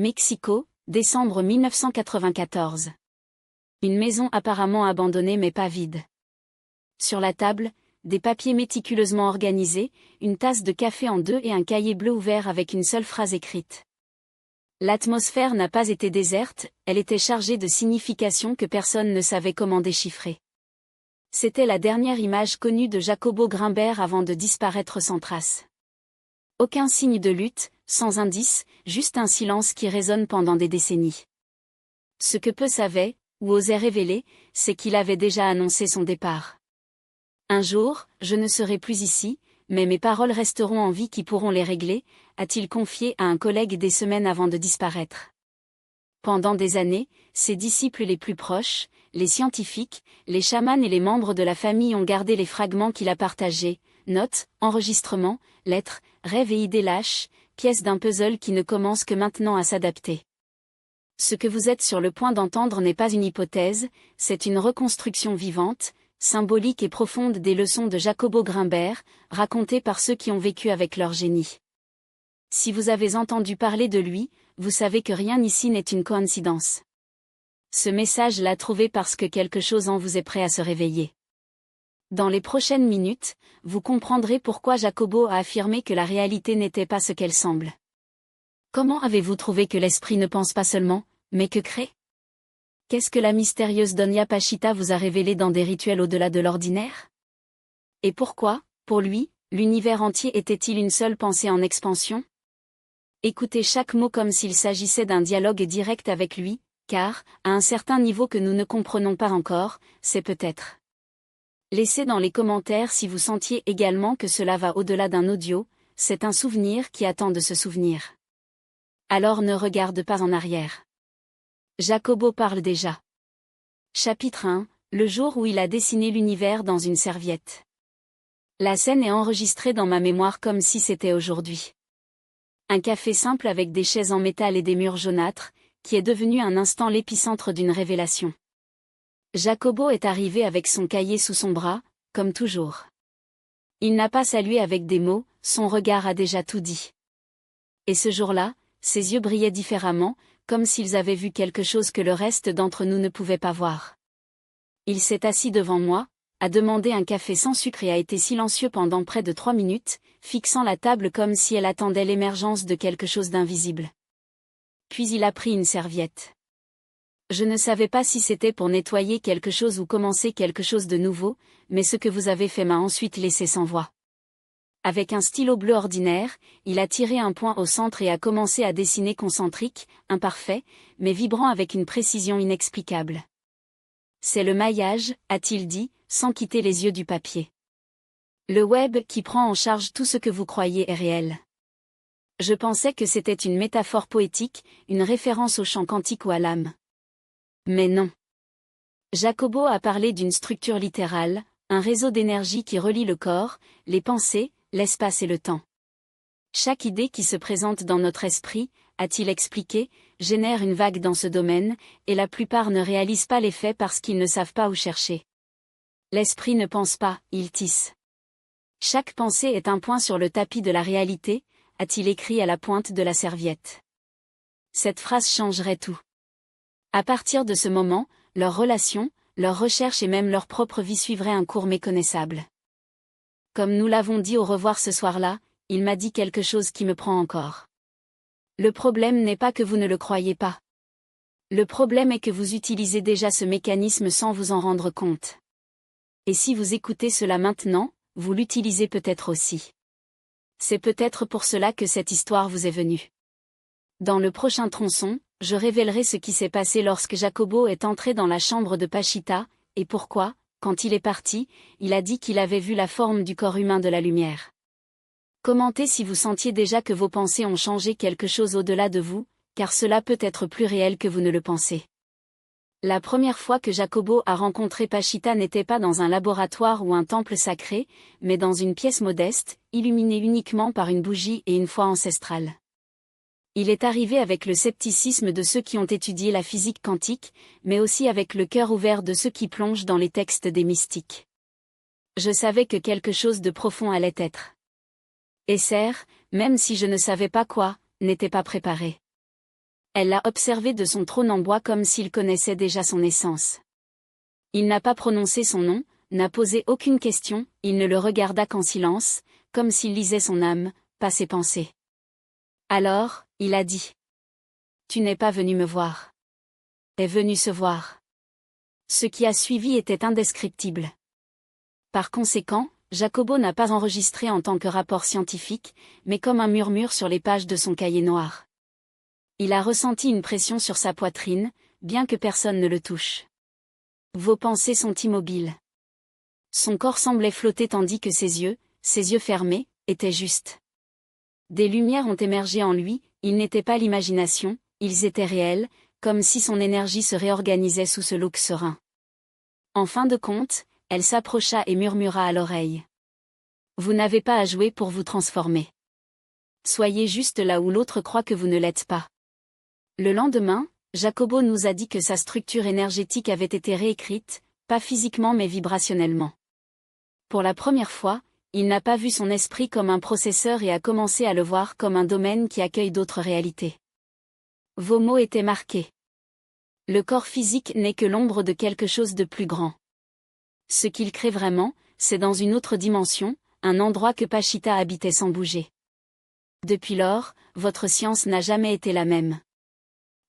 Mexico, décembre 1994. Une maison apparemment abandonnée mais pas vide. Sur la table, des papiers méticuleusement organisés, une tasse de café en deux et un cahier bleu ouvert avec une seule phrase écrite. L'atmosphère n'a pas été déserte, elle était chargée de significations que personne ne savait comment déchiffrer. C'était la dernière image connue de Jacobo Grinberg avant de disparaître sans trace. Aucun signe de lutte, sans indice, juste un silence qui résonne pendant des décennies. Ce que peu savaient, ou osaient révéler, c'est qu'il avait déjà annoncé son départ. Un jour, je ne serai plus ici, mais mes paroles resteront en vie qui pourront les régler, a-t-il confié à un collègue des semaines avant de disparaître. Pendant des années, ses disciples les plus proches, les scientifiques, les chamans et les membres de la famille ont gardé les fragments qu'il a partagés, notes, enregistrements, lettres, rêves et idées lâches, pièces d'un puzzle qui ne commence que maintenant à s'adapter. Ce que vous êtes sur le point d'entendre n'est pas une hypothèse, c'est une reconstruction vivante, symbolique et profonde des leçons de Jacobo Grinberg, racontées par ceux qui ont vécu avec leur génie. Si vous avez entendu parler de lui, vous savez que rien ici n'est une coïncidence. Ce message l'a trouvé parce que quelque chose en vous est prêt à se réveiller. Dans les prochaines minutes, vous comprendrez pourquoi Jacobo a affirmé que la réalité n'était pas ce qu'elle semble. Comment avez-vous trouvé que l'esprit ne pense pas seulement, mais que crée ? Qu'est-ce que la mystérieuse Doña Pachita vous a révélé dans des rituels au-delà de l'ordinaire ? Et pourquoi, pour lui, l'univers entier était-il une seule pensée en expansion ? Écoutez chaque mot comme s'il s'agissait d'un dialogue direct avec lui, car, à un certain niveau que nous ne comprenons pas encore, c'est peut-être. Laissez dans les commentaires si vous sentiez également que cela va au-delà d'un audio, c'est un souvenir qui attend de se souvenir. Alors ne regarde pas en arrière. Jacobo parle déjà. Chapitre 1, le jour où il a dessiné l'univers dans une serviette. La scène est enregistrée dans ma mémoire comme si c'était aujourd'hui. Un café simple avec des chaises en métal et des murs jaunâtres, qui est devenu un instant l'épicentre d'une révélation. Jacobo est arrivé avec son cahier sous son bras, comme toujours. Il n'a pas salué avec des mots, son regard a déjà tout dit. Et ce jour-là, ses yeux brillaient différemment, comme s'ils avaient vu quelque chose que le reste d'entre nous ne pouvait pas voir. Il s'est assis devant moi, a demandé un café sans sucre et a été silencieux pendant près de 3 minutes, fixant la table comme si elle attendait l'émergence de quelque chose d'invisible. Puis il a pris une serviette. Je ne savais pas si c'était pour nettoyer quelque chose ou commencer quelque chose de nouveau, mais ce que vous avez fait m'a ensuite laissé sans voix. Avec un stylo bleu ordinaire, il a tiré un point au centre et a commencé à dessiner concentrique, imparfait, mais vibrant avec une précision inexplicable. C'est le maillage, a-t-il dit, sans quitter les yeux du papier. Le web qui prend en charge tout ce que vous croyez est réel. Je pensais que c'était une métaphore poétique, une référence au champ quantique ou à l'âme. Mais non. Jacobo a parlé d'une structure littérale, un réseau d'énergie qui relie le corps, les pensées, l'espace et le temps. Chaque idée qui se présente dans notre esprit, a-t-il expliqué, génère une vague dans ce domaine, et la plupart ne réalisent pas l'effet parce qu'ils ne savent pas où chercher. L'esprit ne pense pas, il tisse. Chaque pensée est un point sur le tapis de la réalité, a-t-il écrit à la pointe de la serviette. Cette phrase changerait tout. À partir de ce moment, leurs relations, leurs recherches et même leur propre vie suivraient un cours méconnaissable. Comme nous l'avons dit au revoir ce soir-là, il m'a dit quelque chose qui me prend encore. Le problème n'est pas que vous ne le croyez pas. Le problème est que vous utilisez déjà ce mécanisme sans vous en rendre compte. Et si vous écoutez cela maintenant, vous l'utilisez peut-être aussi. C'est peut-être pour cela que cette histoire vous est venue. Dans le prochain tronçon, je révélerai ce qui s'est passé lorsque Jacobo est entré dans la chambre de Pachita, et pourquoi, quand il est parti, il a dit qu'il avait vu la forme du corps humain de la lumière. Commentez si vous sentiez déjà que vos pensées ont changé quelque chose au-delà de vous, car cela peut être plus réel que vous ne le pensez. La première fois que Jacobo a rencontré Pachita n'était pas dans un laboratoire ou un temple sacré, mais dans une pièce modeste, illuminée uniquement par une bougie et une foi ancestrale. Il est arrivé avec le scepticisme de ceux qui ont étudié la physique quantique, mais aussi avec le cœur ouvert de ceux qui plongent dans les textes des mystiques. Je savais que quelque chose de profond allait être. Esser, même si je ne savais pas quoi, n'était pas préparé. Elle l'a observé de son trône en bois comme s'il connaissait déjà son essence. Il n'a pas prononcé son nom, n'a posé aucune question, il ne le regarda qu'en silence, comme s'il lisait son âme, pas ses pensées. Alors, il a dit. Tu n'es pas venu me voir. Est venu se voir. Ce qui a suivi était indescriptible. Par conséquent, Jacobo n'a pas enregistré en tant que rapport scientifique, mais comme un murmure sur les pages de son cahier noir. Il a ressenti une pression sur sa poitrine, bien que personne ne le touche. Vos pensées sont immobiles. Son corps semblait flotter tandis que ses yeux fermés, étaient justes. Des lumières ont émergé en lui, ils n'étaient pas l'imagination, ils étaient réels, comme si son énergie se réorganisait sous ce look serein. En fin de compte, elle s'approcha et murmura à l'oreille. Vous n'avez pas à jouer pour vous transformer. Soyez juste là où l'autre croit que vous ne l'êtes pas. Le lendemain, Jacobo nous a dit que sa structure énergétique avait été réécrite, pas physiquement mais vibrationnellement. Pour la première fois, il n'a pas vu son esprit comme un processeur et a commencé à le voir comme un domaine qui accueille d'autres réalités. Vos mots étaient marqués. Le corps physique n'est que l'ombre de quelque chose de plus grand. Ce qu'il crée vraiment, c'est dans une autre dimension, un endroit que Pachita habitait sans bouger. Depuis lors, votre science n'a jamais été la même.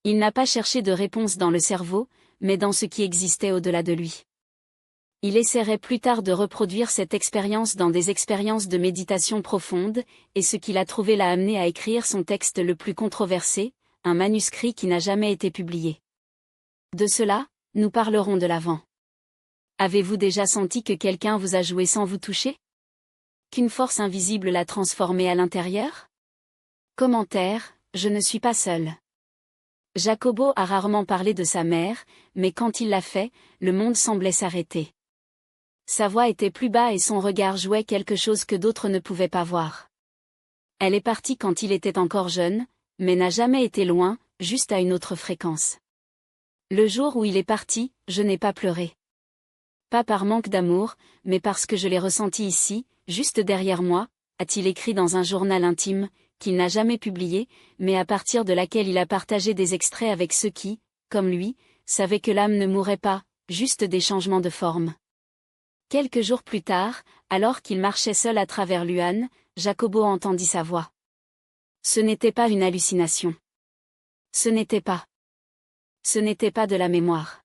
Il n'a pas cherché de réponse dans le cerveau, mais dans ce qui existait au-delà de lui. Il essaierait plus tard de reproduire cette expérience dans des expériences de méditation profonde, et ce qu'il a trouvé l'a amené à écrire son texte le plus controversé, un manuscrit qui n'a jamais été publié. De cela, nous parlerons de l'avant. Avez-vous déjà senti que quelqu'un vous a joué sans vous toucher? Qu'une force invisible l'a transformé à l'intérieur? Commentaire, je ne suis pas seul. Jacobo a rarement parlé de sa mère, mais quand il l'a fait, le monde semblait s'arrêter. Sa voix était plus bas et son regard jouait quelque chose que d'autres ne pouvaient pas voir. Elle est partie quand il était encore jeune, mais n'a jamais été loin, juste à une autre fréquence. Le jour où il est parti, je n'ai pas pleuré. Pas par manque d'amour, mais parce que je l'ai ressenti ici, juste derrière moi, a-t-il écrit dans un journal intime, qu'il n'a jamais publié, mais à partir de laquelle il a partagé des extraits avec ceux qui, comme lui, savaient que l'âme ne mourrait pas, juste des changements de forme. Quelques jours plus tard, alors qu'il marchait seul à travers Luan, Jacobo entendit sa voix. Ce n'était pas une hallucination. Ce n'était pas de la mémoire.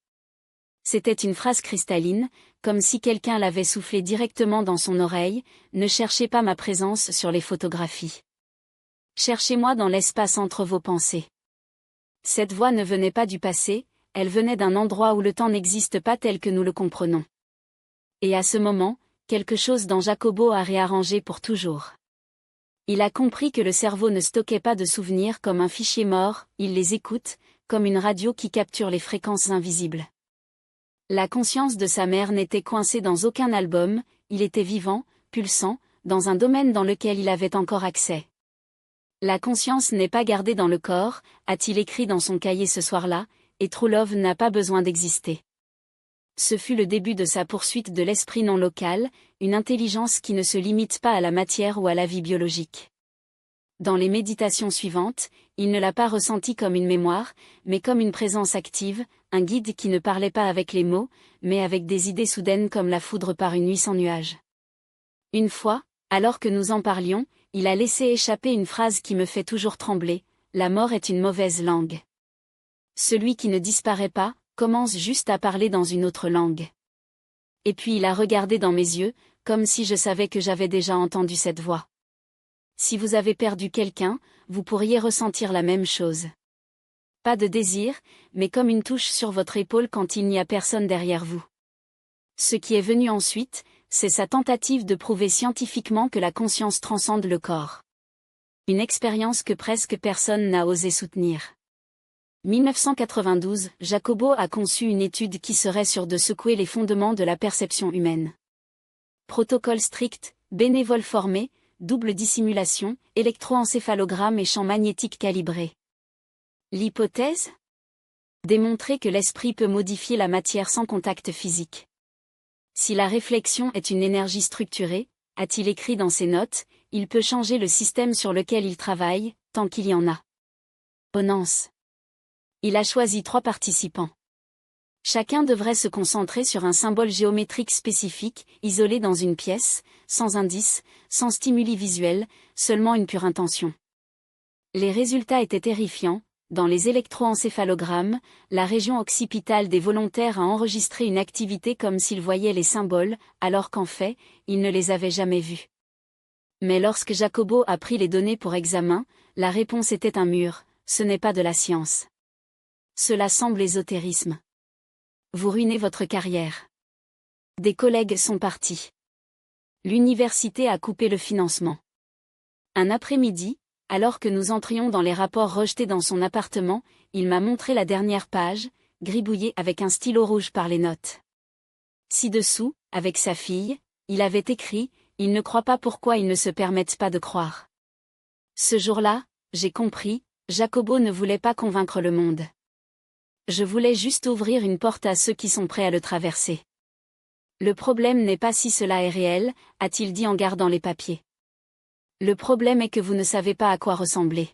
C'était une phrase cristalline, comme si quelqu'un l'avait soufflé directement dans son oreille, ne cherchez pas ma présence sur les photographies. Cherchez-moi dans l'espace entre vos pensées. Cette voix ne venait pas du passé, elle venait d'un endroit où le temps n'existe pas tel que nous le comprenons. Et à ce moment, quelque chose dans Jacobo a réarrangé pour toujours. Il a compris que le cerveau ne stockait pas de souvenirs comme un fichier mort, il les écoute, comme une radio qui capture les fréquences invisibles. La conscience de sa mère n'était coincée dans aucun album, il était vivant, pulsant, dans un domaine dans lequel il avait encore accès. La conscience n'est pas gardée dans le corps, a-t-il écrit dans son cahier ce soir-là, et True Love n'a pas besoin d'exister. Ce fut le début de sa poursuite de l'esprit non local, une intelligence qui ne se limite pas à la matière ou à la vie biologique. Dans les méditations suivantes, il ne l'a pas ressenti comme une mémoire, mais comme une présence active, un guide qui ne parlait pas avec les mots, mais avec des idées soudaines comme la foudre par une nuit sans nuages. Une fois, alors que nous en parlions, il a laissé échapper une phrase qui me fait toujours trembler, la mort est une mauvaise langue. Celui qui ne disparaît pas, commence juste à parler dans une autre langue. Et puis il a regardé dans mes yeux, comme si je savais que j'avais déjà entendu cette voix. Si vous avez perdu quelqu'un, vous pourriez ressentir la même chose. Pas de désir, mais comme une touche sur votre épaule quand il n'y a personne derrière vous. Ce qui est venu ensuite, c'est sa tentative de prouver scientifiquement que la conscience transcende le corps. Une expérience que presque personne n'a osé soutenir. 1992, Jacobo a conçu une étude qui serait sûre de secouer les fondements de la perception humaine. Protocole strict, bénévole formé, double dissimulation, électroencéphalogramme et champ magnétique calibré. L'hypothèse? Démontrer que l'esprit peut modifier la matière sans contact physique. Si la réflexion est une énergie structurée, a-t-il écrit dans ses notes, il peut changer le système sur lequel il travaille, tant qu'il y en a. Onance. Il a choisi 3 participants. Chacun devrait se concentrer sur un symbole géométrique spécifique, isolé dans une pièce, sans indice, sans stimuli visuel, seulement une pure intention. Les résultats étaient terrifiants. Dans les électroencéphalogrammes, la région occipitale des volontaires a enregistré une activité comme s'ils voyaient les symboles, alors qu'en fait, ils ne les avaient jamais vus. Mais lorsque Jacobo a pris les données pour examen, la réponse était un mur, ce n'est pas de la science. Cela semble ésotérisme. Vous ruinez votre carrière. Des collègues sont partis. L'université a coupé le financement. Un après-midi, alors que nous entrions dans les rapports rejetés dans son appartement, il m'a montré la dernière page, gribouillée avec un stylo rouge par les notes. Ci-dessous, avec sa fille, il avait écrit « Il ne croit pas pourquoi ils ne se permettent pas de croire ». Ce jour-là, j'ai compris, Jacobo ne voulait pas convaincre le monde. Je voulais juste ouvrir une porte à ceux qui sont prêts à le traverser. Le problème n'est pas si cela est réel, a-t-il dit en gardant les papiers. Le problème est que vous ne savez pas à quoi ressembler.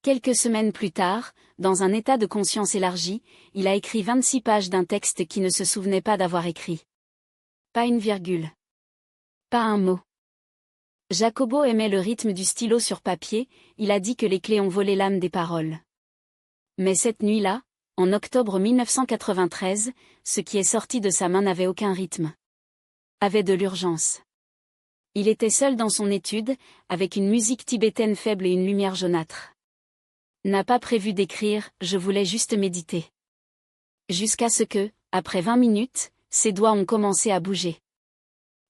Quelques semaines plus tard, dans un état de conscience élargi, il a écrit 26 pages d'un texte qui ne se souvenait pas d'avoir écrit. Pas une virgule. Pas un mot. Jacobo aimait le rythme du stylo sur papier, il a dit que les clés ont volé l'âme des paroles. Mais cette nuit-là, en octobre 1993, ce qui est sorti de sa main n'avait aucun rythme. Avait de l'urgence. Il était seul dans son étude, avec une musique tibétaine faible et une lumière jaunâtre. N'a pas prévu d'écrire, je voulais juste méditer. Jusqu'à ce que, après 20 minutes, ses doigts ont commencé à bouger.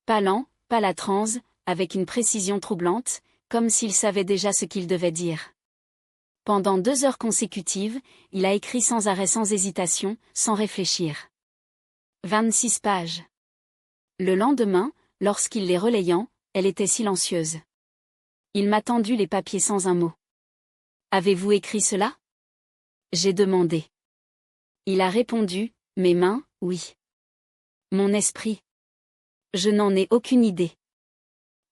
Pas lent, pas la transe, avec une précision troublante, comme s'il savait déjà ce qu'il devait dire. Pendant 2 heures consécutives, il a écrit sans arrêt, sans hésitation, sans réfléchir. 26 pages. Le lendemain, lorsqu'il les relayant, elle était silencieuse. Il m'a tendu les papiers sans un mot. « Avez-vous écrit cela ?» J'ai demandé. Il a répondu, « Mes mains, oui. Mon esprit. Je n'en ai aucune idée. »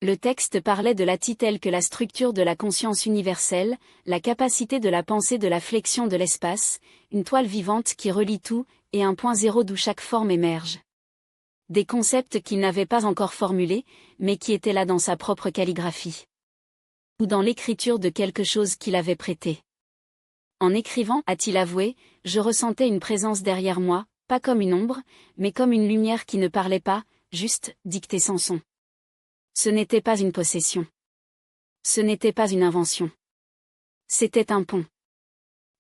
Le texte parlait de la telle que la structure de la conscience universelle, la capacité de la pensée, de la flexion de l'espace, une toile vivante qui relie tout, et un point zéro d'où chaque forme émerge. Des concepts qu'il n'avait pas encore formulés, mais qui étaient là dans sa propre calligraphie. Ou dans l'écriture de quelque chose qu'il avait prêté. En écrivant, a-t-il avoué, je ressentais une présence derrière moi, pas comme une ombre, mais comme une lumière qui ne parlait pas, juste, dictée sans son. Ce n'était pas une possession. Ce n'était pas une invention. C'était un pont.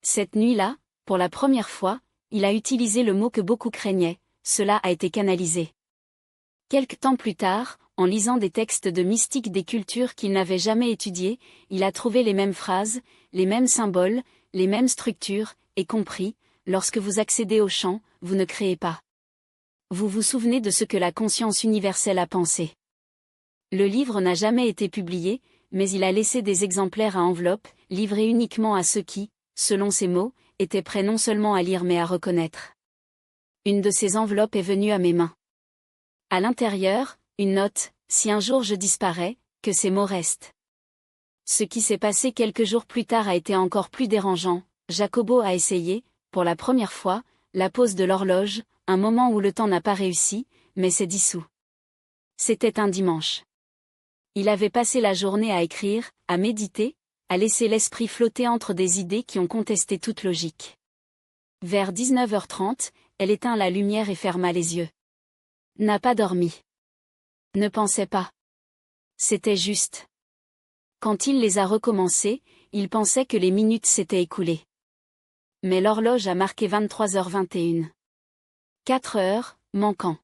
Cette nuit-là, pour la première fois, il a utilisé le mot que beaucoup craignaient, cela a été canalisé. Quelque temps plus tard, en lisant des textes de mystiques des cultures qu'il n'avait jamais étudiées, il a trouvé les mêmes phrases, les mêmes symboles, les mêmes structures, et compris, lorsque vous accédez au chant, vous ne créez pas. Vous vous souvenez de ce que la conscience universelle a pensé. Le livre n'a jamais été publié, mais il a laissé des exemplaires à enveloppe, livrés uniquement à ceux qui, selon ses mots, étaient prêts non seulement à lire mais à reconnaître. Une de ces enveloppes est venue à mes mains. À l'intérieur, une note, si un jour je disparais, que ces mots restent. Ce qui s'est passé quelques jours plus tard a été encore plus dérangeant. Jacobo a essayé, pour la première fois, la pause de l'horloge, un moment où le temps n'a pas réussi, mais s'est dissous. C'était un dimanche. Il avait passé la journée à écrire, à méditer, à laisser l'esprit flotter entre des idées qui ont contesté toute logique. Vers 19h30, elle éteint la lumière et ferma les yeux. N'a pas dormi. Ne pensait pas. C'était juste. Quand il les a recommencés, il pensait que les minutes s'étaient écoulées. Mais l'horloge a marqué 23h21. 4 heures, manquant.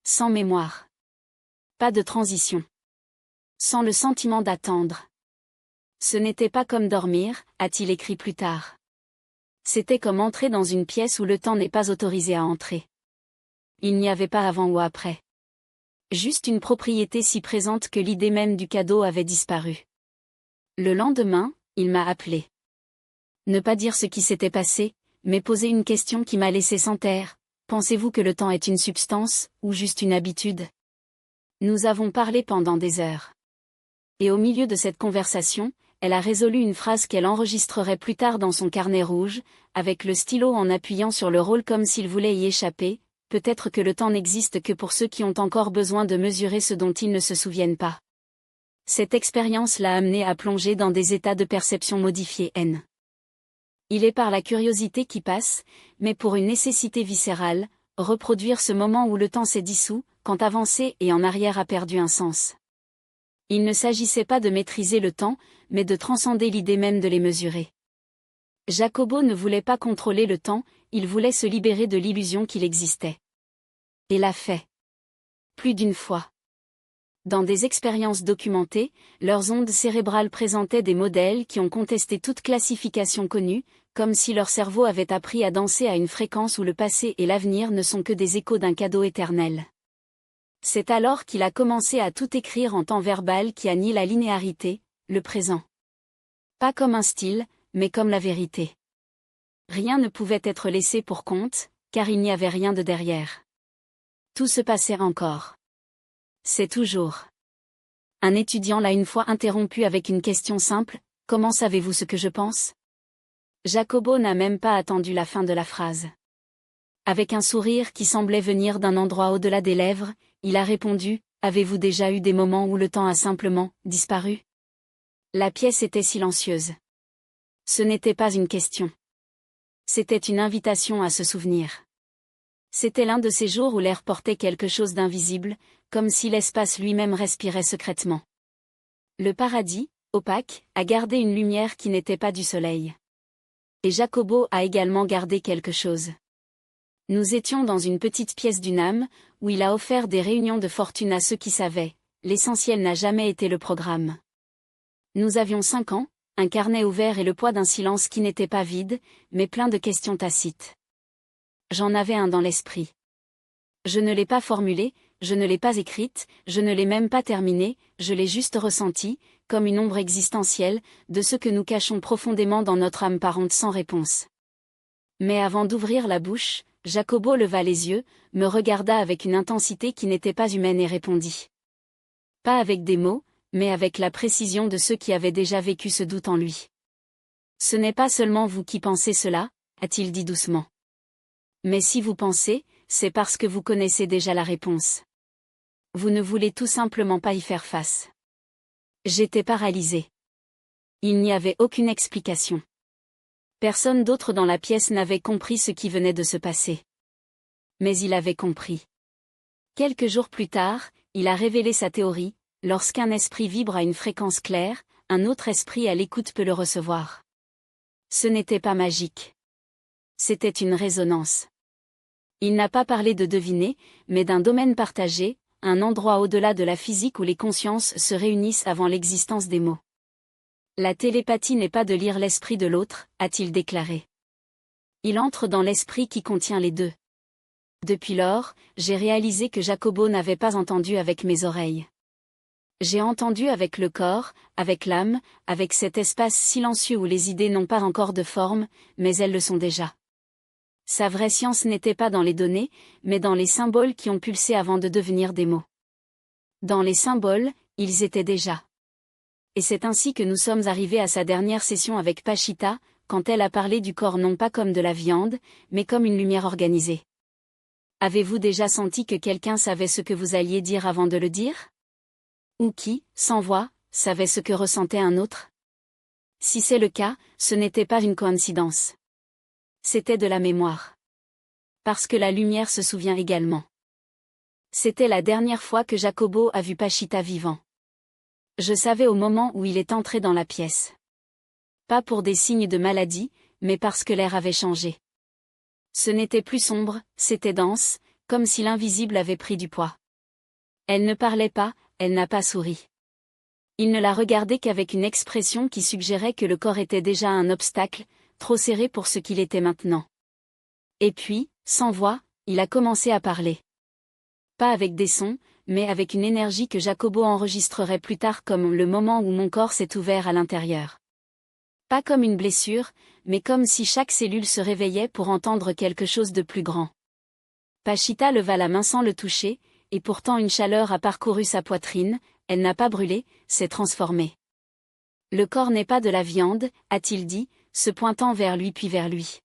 Sans mémoire. Pas de transition. Sans le sentiment d'attendre. Ce n'était pas comme dormir, a-t-il écrit plus tard. C'était comme entrer dans une pièce où le temps n'est pas autorisé à entrer. Il n'y avait pas avant ou après. Juste une propriété si présente que l'idée même du cadeau avait disparu. Le lendemain, il m'a appelé. Ne pas dire ce qui s'était passé, mais poser une question qui m'a laissé sans terre. Pensez-vous que le temps est une substance, ou juste une habitude ? Nous avons parlé pendant des heures. Et au milieu de cette conversation, elle a résolu une phrase qu'elle enregistrerait plus tard dans son carnet rouge, avec le stylo en appuyant sur le rôle comme s'il voulait y échapper. Peut-être que le temps n'existe que pour ceux qui ont encore besoin de mesurer ce dont ils ne se souviennent pas. Cette expérience l'a amené à plonger dans des états de perception modifiés N. Il est par la curiosité qui passe, mais pour une nécessité viscérale, reproduire ce moment où le temps s'est dissous, quand avancer et en arrière a perdu un sens. Il ne s'agissait pas de maîtriser le temps, mais de transcender l'idée même de les mesurer. Jacobo ne voulait pas contrôler le temps, il voulait se libérer de l'illusion qu'il existait. Et l'a fait. Plus d'une fois. Dans des expériences documentées, leurs ondes cérébrales présentaient des modèles qui ont contesté toute classification connue, comme si leur cerveau avait appris à danser à une fréquence où le passé et l'avenir ne sont que des échos d'un cadeau éternel. C'est alors qu'il a commencé à tout écrire en temps verbal qui a nié la linéarité, le présent. Pas comme un style, mais comme la vérité. Rien ne pouvait être laissé pour compte, car il n'y avait rien de derrière. Tout se passait encore. C'est toujours. Un étudiant l'a une fois interrompu avec une question simple, « Comment savez-vous ce que je pense ?» Jacobo n'a même pas attendu la fin de la phrase. Avec un sourire qui semblait venir d'un endroit au-delà des lèvres, il a répondu, « Avez-vous déjà eu des moments où le temps a simplement disparu ?» La pièce était silencieuse. Ce n'était pas une question. C'était une invitation à se souvenir. C'était l'un de ces jours où l'air portait quelque chose d'invisible, comme si l'espace lui-même respirait secrètement. Le paradis, opaque, a gardé une lumière qui n'était pas du soleil. Et Jacobo a également gardé quelque chose. Nous étions dans une petite pièce d'une âme, où il a offert des réunions de fortune à ceux qui savaient, l'essentiel n'a jamais été le programme. Nous avions 5 ans, un carnet ouvert et le poids d'un silence qui n'était pas vide, mais plein de questions tacites. J'en avais un dans l'esprit. Je ne l'ai pas formulée, je ne l'ai pas écrite, je ne l'ai même pas terminée, je l'ai juste ressentie, comme une ombre existentielle, de ce que nous cachons profondément dans notre âme parente sans réponse. Mais avant d'ouvrir la bouche, Jacobo leva les yeux, me regarda avec une intensité qui n'était pas humaine et répondit. Pas avec des mots, mais avec la précision de ceux qui avaient déjà vécu ce doute en lui. Ce n'est pas seulement vous qui pensez cela, a-t-il dit doucement. Mais si vous pensez, c'est parce que vous connaissez déjà la réponse. Vous ne voulez tout simplement pas y faire face. J'étais paralysée. Il n'y avait aucune explication. Personne d'autre dans la pièce n'avait compris ce qui venait de se passer. Mais il avait compris. Quelques jours plus tard, il a révélé sa théorie, lorsqu'un esprit vibre à une fréquence claire, un autre esprit à l'écoute peut le recevoir. Ce n'était pas magique. C'était une résonance. Il n'a pas parlé de deviner, mais d'un domaine partagé, un endroit au-delà de la physique où les consciences se réunissent avant l'existence des mots. La télépathie n'est pas de lire l'esprit de l'autre, a-t-il déclaré. Il entre dans l'esprit qui contient les deux. Depuis lors, j'ai réalisé que Jacobo n'avait pas entendu avec mes oreilles. J'ai entendu avec le corps, avec l'âme, avec cet espace silencieux où les idées n'ont pas encore de forme, mais elles le sont déjà. Sa vraie science n'était pas dans les données, mais dans les symboles qui ont pulsé avant de devenir des mots. Dans les symboles, ils étaient déjà. Et c'est ainsi que nous sommes arrivés à sa dernière session avec Pachita, quand elle a parlé du corps non pas comme de la viande, mais comme une lumière organisée. Avez-vous déjà senti que quelqu'un savait ce que vous alliez dire avant de le dire ? Ou qui, sans voix, savait ce que ressentait un autre ? Si c'est le cas, ce n'était pas une coïncidence. C'était de la mémoire. Parce que la lumière se souvient également. C'était la dernière fois que Jacobo a vu Pachita vivant. Je savais au moment où il est entré dans la pièce. Pas pour des signes de maladie, mais parce que l'air avait changé. Ce n'était plus sombre, c'était dense, comme si l'invisible avait pris du poids. Elle ne parlait pas, elle n'a pas souri. Il ne la regardait qu'avec une expression qui suggérait que le corps était déjà un obstacle, trop serré pour ce qu'il était maintenant. Et puis, sans voix, il a commencé à parler. Pas avec des sons, mais avec une énergie que Jacobo enregistrerait plus tard comme le moment où mon corps s'est ouvert à l'intérieur. Pas comme une blessure, mais comme si chaque cellule se réveillait pour entendre quelque chose de plus grand. Pachita leva la main sans le toucher, et pourtant une chaleur a parcouru sa poitrine, elle n'a pas brûlé, s'est transformée. Le corps n'est pas de la viande, a-t-il dit, se pointant vers lui puis vers lui.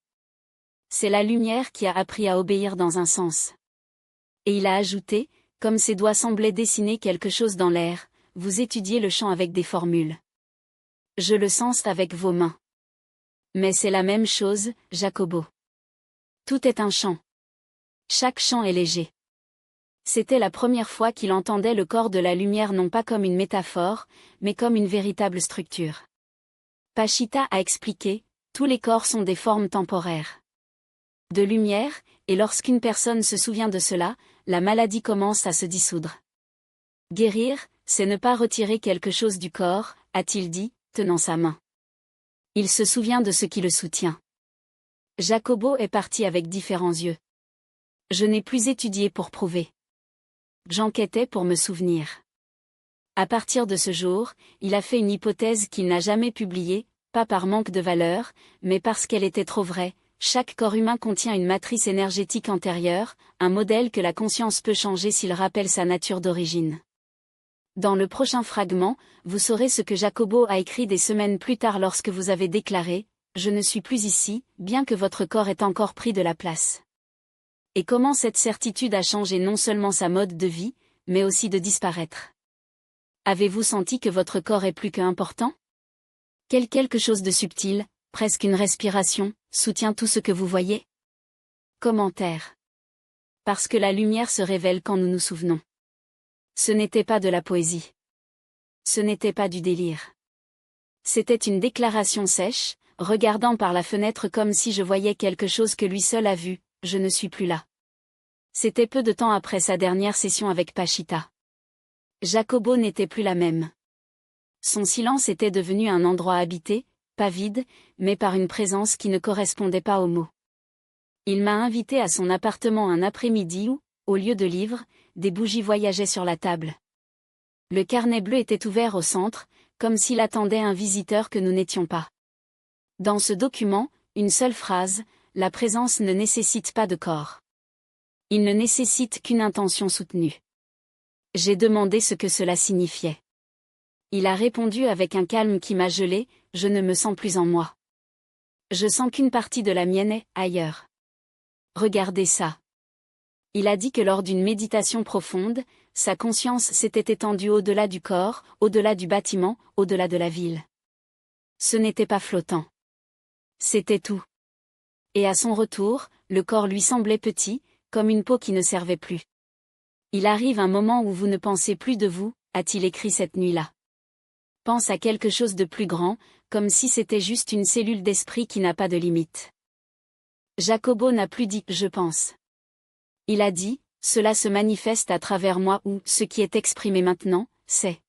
C'est la lumière qui a appris à obéir dans un sens. Et il a ajouté, comme ses doigts semblaient dessiner quelque chose dans l'air, vous étudiez le chant avec des formules. Je le sens avec vos mains. Mais c'est la même chose, Jacobo. Tout est un chant. Chaque chant est léger. C'était la première fois qu'il entendait le corps de la lumière non pas comme une métaphore, mais comme une véritable structure. Pachita a expliqué, tous les corps sont des formes temporaires de lumière, et lorsqu'une personne se souvient de cela, la maladie commence à se dissoudre. Guérir, c'est ne pas retirer quelque chose du corps, a-t-il dit, tenant sa main. Il se souvient de ce qui le soutient. Jacobo est parti avec différents yeux. Je n'ai plus étudié pour prouver. J'enquêtais pour me souvenir. À partir de ce jour, il a fait une hypothèse qu'il n'a jamais publiée, pas par manque de valeur, mais parce qu'elle était trop vraie. Chaque corps humain contient une matrice énergétique antérieure, un modèle que la conscience peut changer s'il rappelle sa nature d'origine. Dans le prochain fragment, vous saurez ce que Jacobo a écrit des semaines plus tard lorsque vous avez déclaré « Je ne suis plus ici, bien que votre corps ait encore pris de la place ». Et comment cette certitude a changé non seulement sa mode de vie, mais aussi de disparaître. Avez-vous senti que votre corps est plus que important ? Quelque chose de subtil, presque une respiration, soutient tout ce que vous voyez ? Commentaire. Parce que la lumière se révèle quand nous nous souvenons. Ce n'était pas de la poésie. Ce n'était pas du délire. C'était une déclaration sèche, regardant par la fenêtre comme si je voyais quelque chose que lui seul a vu, je ne suis plus là. C'était peu de temps après sa dernière session avec Pachita. Jacobo n'était plus la même. Son silence était devenu un endroit habité, pas vide, mais par une présence qui ne correspondait pas aux mots. Il m'a invité à son appartement un après-midi où, au lieu de livres, des bougies voyageaient sur la table. Le carnet bleu était ouvert au centre, comme s'il attendait un visiteur que nous n'étions pas. Dans ce document, une seule phrase, la présence ne nécessite pas de corps. Il ne nécessite qu'une intention soutenue. J'ai demandé ce que cela signifiait. Il a répondu avec un calme qui m'a gelé, je ne me sens plus en moi. Je sens qu'une partie de la mienne est ailleurs. Regardez ça. Il a dit que lors d'une méditation profonde, sa conscience s'était étendue au-delà du corps, au-delà du bâtiment, au-delà de la ville. Ce n'était pas flottant. C'était tout. Et à son retour, le corps lui semblait petit, comme une peau qui ne servait plus. Il arrive un moment où vous ne pensez plus de vous, a-t-il écrit cette nuit-là. Pense à quelque chose de plus grand, comme si c'était juste une cellule d'esprit qui n'a pas de limite. Jacobo n'a plus dit « je pense ». Il a dit « cela se manifeste à travers moi » ou « ce qui est exprimé maintenant, c'est ».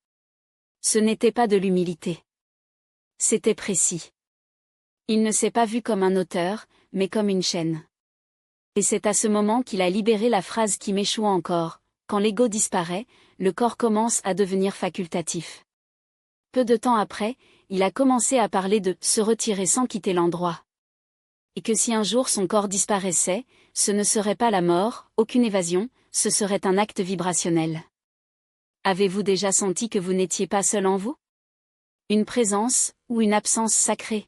Ce n'était pas de l'humilité. C'était précis. Il ne s'est pas vu comme un auteur, mais comme une chaîne. Et c'est à ce moment qu'il a libéré la phrase qui m'échoue encore, quand l'ego disparaît, le corps commence à devenir facultatif. Peu de temps après, il a commencé à parler de « se retirer sans quitter l'endroit ». Et que si un jour son corps disparaissait, ce ne serait pas la mort, aucune évasion, ce serait un acte vibrationnel. Avez-vous déjà senti que vous n'étiez pas seul en vous ? Une présence, ou une absence sacrée ?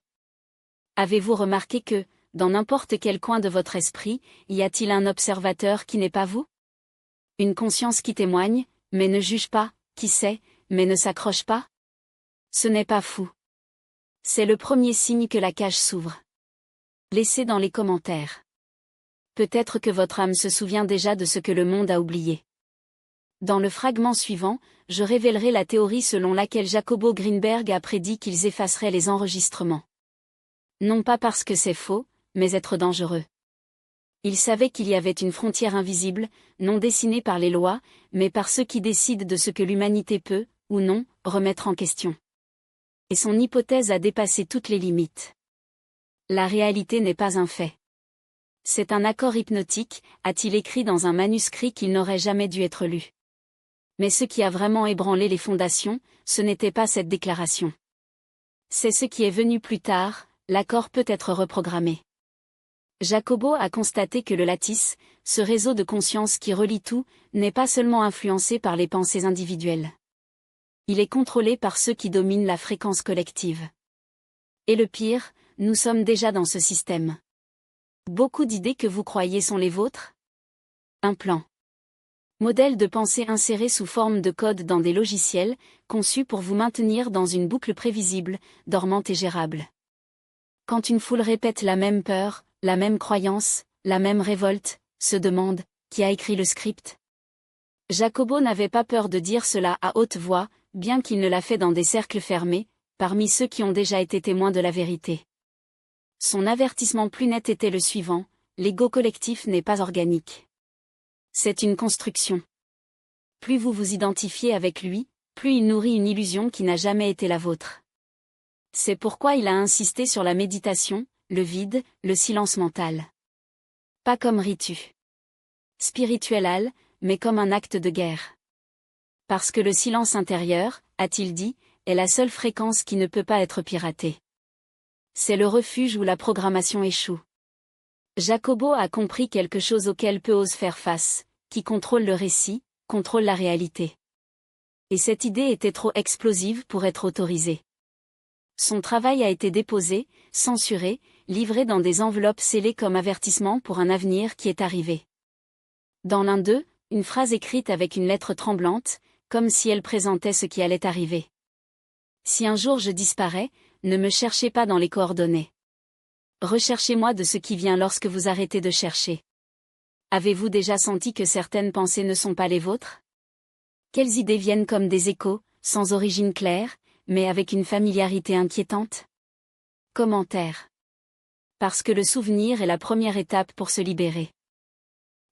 Avez-vous remarqué que, dans n'importe quel coin de votre esprit, y a-t-il un observateur qui n'est pas vous ? Une conscience qui témoigne, mais ne juge pas, qui sait, mais ne s'accroche pas ? Ce n'est pas fou. C'est le premier signe que la cage s'ouvre. Laissez dans les commentaires. Peut-être que votre âme se souvient déjà de ce que le monde a oublié. Dans le fragment suivant, je révélerai la théorie selon laquelle Jacobo Greenberg a prédit qu'ils effaceraient les enregistrements. Non pas parce que c'est faux, mais être dangereux. Il savait qu'il y avait une frontière invisible, non dessinée par les lois, mais par ceux qui décident de ce que l'humanité peut, ou non, remettre en question. Et son hypothèse a dépassé toutes les limites. La réalité n'est pas un fait. C'est un accord hypnotique, a-t-il écrit dans un manuscrit qu'il n'aurait jamais dû être lu. Mais ce qui a vraiment ébranlé les fondations, ce n'était pas cette déclaration. C'est ce qui est venu plus tard, l'accord peut être reprogrammé. Jacobo a constaté que le lattice, ce réseau de conscience qui relie tout, n'est pas seulement influencé par les pensées individuelles. Il est contrôlé par ceux qui dominent la fréquence collective. Et le pire, nous sommes déjà dans ce système. Beaucoup d'idées que vous croyez sont les vôtres? Un plan. Modèle de pensée inséré sous forme de code dans des logiciels, conçus pour vous maintenir dans une boucle prévisible, dormante et gérable. Quand une foule répète la même peur, la même croyance, la même révolte, se demande, qui a écrit le script? Jacobo n'avait pas peur de dire cela à haute voix, bien qu'il ne l'a fait dans des cercles fermés, parmi ceux qui ont déjà été témoins de la vérité. Son avertissement plus net était le suivant: l'ego collectif n'est pas organique. C'est une construction. Plus vous vous identifiez avec lui, plus il nourrit une illusion qui n'a jamais été la vôtre. C'est pourquoi il a insisté sur la méditation, le vide, le silence mental. Pas comme ritu spirituel, mais comme un acte de guerre. Parce que le silence intérieur, a-t-il dit, est la seule fréquence qui ne peut pas être piratée. C'est le refuge où la programmation échoue. Jacobo a compris quelque chose auquel peu osent faire face: qui contrôle le récit, contrôle la réalité. Et cette idée était trop explosive pour être autorisée. Son travail a été déposé, censuré, livré dans des enveloppes scellées comme avertissement pour un avenir qui est arrivé. Dans l'un d'eux, une phrase écrite avec une lettre tremblante, comme si elle présentait ce qui allait arriver. Si un jour je disparais, ne me cherchez pas dans les coordonnées. Recherchez-moi de ce qui vient lorsque vous arrêtez de chercher. Avez-vous déjà senti que certaines pensées ne sont pas les vôtres? Quelles idées viennent comme des échos, sans origine claire, mais avec une familiarité inquiétante? Commentaire. Parce que le souvenir est la première étape pour se libérer.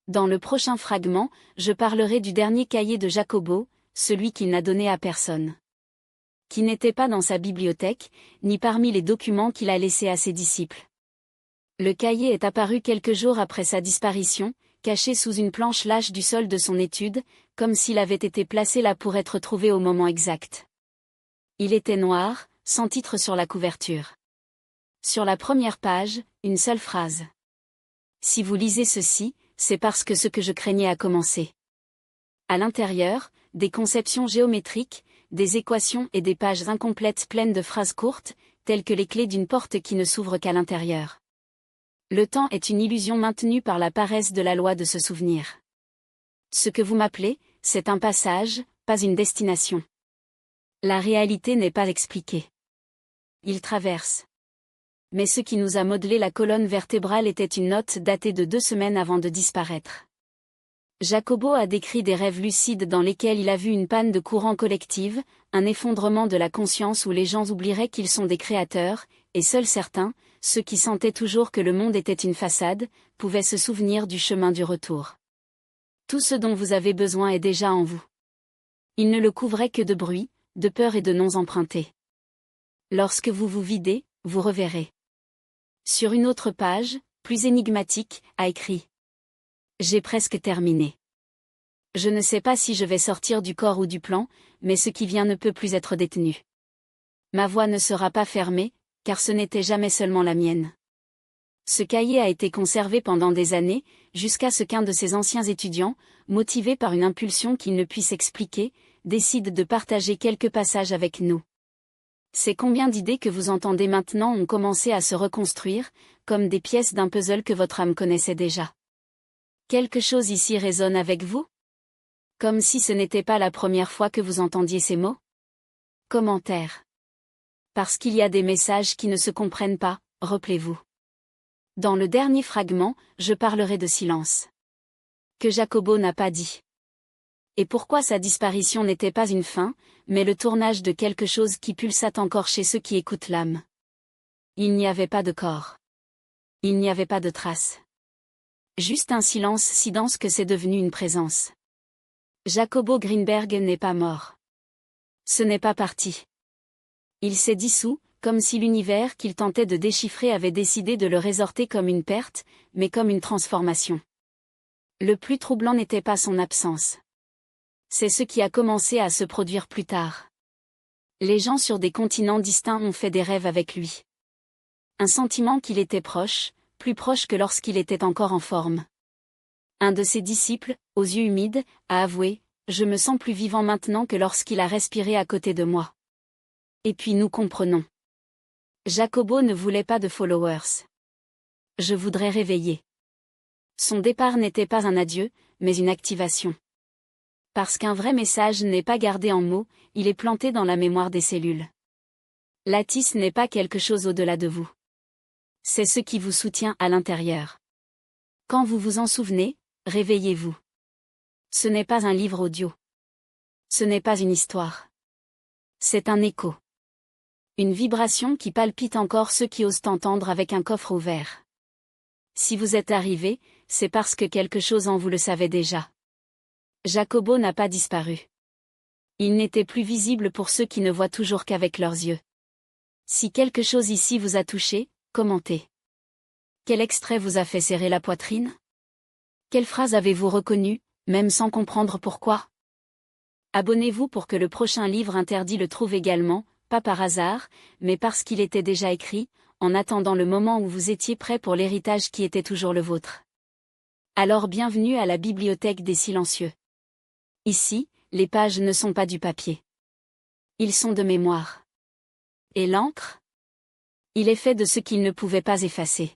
Dans le prochain fragment, je parlerai du dernier cahier de Jacobo, celui qu'il n'a donné à personne. Qui n'était pas dans sa bibliothèque, ni parmi les documents qu'il a laissés à ses disciples. Le cahier est apparu quelques jours après sa disparition, caché sous une planche lâche du sol de son étude, comme s'il avait été placé là pour être trouvé au moment exact. Il était noir, sans titre sur la couverture. Sur la première page, une seule phrase. Si vous lisez ceci, c'est parce que ce que je craignais a commencé. À l'intérieur, des conceptions géométriques, des équations et des pages incomplètes pleines de phrases courtes, telles que les clés d'une porte qui ne s'ouvre qu'à l'intérieur. Le temps est une illusion maintenue par la paresse de la loi de se souvenir. Ce que vous m'appelez, c'est un passage, pas une destination. La réalité n'est pas expliquée. Il traverse. Mais ce qui nous a modelé la colonne vertébrale était une note datée de 2 semaines avant de disparaître. Jacobo a décrit des rêves lucides dans lesquels il a vu une panne de courant collective, un effondrement de la conscience où les gens oublieraient qu'ils sont des créateurs, et seuls certains, ceux qui sentaient toujours que le monde était une façade, pouvaient se souvenir du chemin du retour. Tout ce dont vous avez besoin est déjà en vous. Il ne le couvrait que de bruit, de peur et de noms empruntés. Lorsque vous vous videz, vous reverrez. Sur une autre page, plus énigmatique, a écrit: j'ai presque terminé. Je ne sais pas si je vais sortir du corps ou du plan, mais ce qui vient ne peut plus être détenu. Ma voix ne sera pas fermée, car ce n'était jamais seulement la mienne. Ce cahier a été conservé pendant des années, jusqu'à ce qu'un de ses anciens étudiants, motivé par une impulsion qu'il ne puisse expliquer, décide de partager quelques passages avec nous. C'est combien d'idées que vous entendez maintenant ont commencé à se reconstruire, comme des pièces d'un puzzle que votre âme connaissait déjà. Quelque chose ici résonne avec vous? Comme si ce n'était pas la première fois que vous entendiez ces mots? Commentaire. Parce qu'il y a des messages qui ne se comprennent pas, rappelez-vous. Dans le dernier fragment, je parlerai de silence. Que Jacobo n'a pas dit. Et pourquoi sa disparition n'était pas une fin, mais le tournage de quelque chose qui pulsate encore chez ceux qui écoutent l'âme. Il n'y avait pas de corps. Il n'y avait pas de traces. Juste un silence si dense que c'est devenu une présence. Jacobo Greenberg n'est pas mort. Ce n'est pas parti. Il s'est dissous, comme si l'univers qu'il tentait de déchiffrer avait décidé de le résorter comme une perte, mais comme une transformation. Le plus troublant n'était pas son absence. C'est ce qui a commencé à se produire plus tard. Les gens sur des continents distincts ont fait des rêves avec lui. Un sentiment qu'il était proche, plus proche que lorsqu'il était encore en forme. Un de ses disciples, aux yeux humides, a avoué: Je me sens plus vivant maintenant que lorsqu'il a respiré à côté de moi. Et puis nous comprenons. Jacobo ne voulait pas de followers. Je voudrais réveiller. Son départ n'était pas un adieu, mais une activation. Parce qu'un vrai message n'est pas gardé en mots, il est planté dans la mémoire des cellules. Lattice n'est pas quelque chose au-delà de vous. C'est ce qui vous soutient à l'intérieur. Quand vous vous en souvenez, réveillez-vous. Ce n'est pas un livre audio. Ce n'est pas une histoire. C'est un écho. Une vibration qui palpite encore ceux qui osent entendre avec un coffre ouvert. Si vous êtes arrivé, c'est parce que quelque chose en vous le savait déjà. Jacobo n'a pas disparu. Il n'était plus visible pour ceux qui ne voient toujours qu'avec leurs yeux. Si quelque chose ici vous a touché, commentez. Quel extrait vous a fait serrer la poitrine? Quelle phrase avez-vous reconnue, même sans comprendre pourquoi? Abonnez-vous pour que le prochain livre interdit le trouve également, pas par hasard, mais parce qu'il était déjà écrit, en attendant le moment où vous étiez prêt pour l'héritage qui était toujours le vôtre. Alors bienvenue à la bibliothèque des silencieux. Ici, les pages ne sont pas du papier. Ils sont de mémoire. Et l'encre? Il est fait de ce qu'il ne pouvait pas effacer.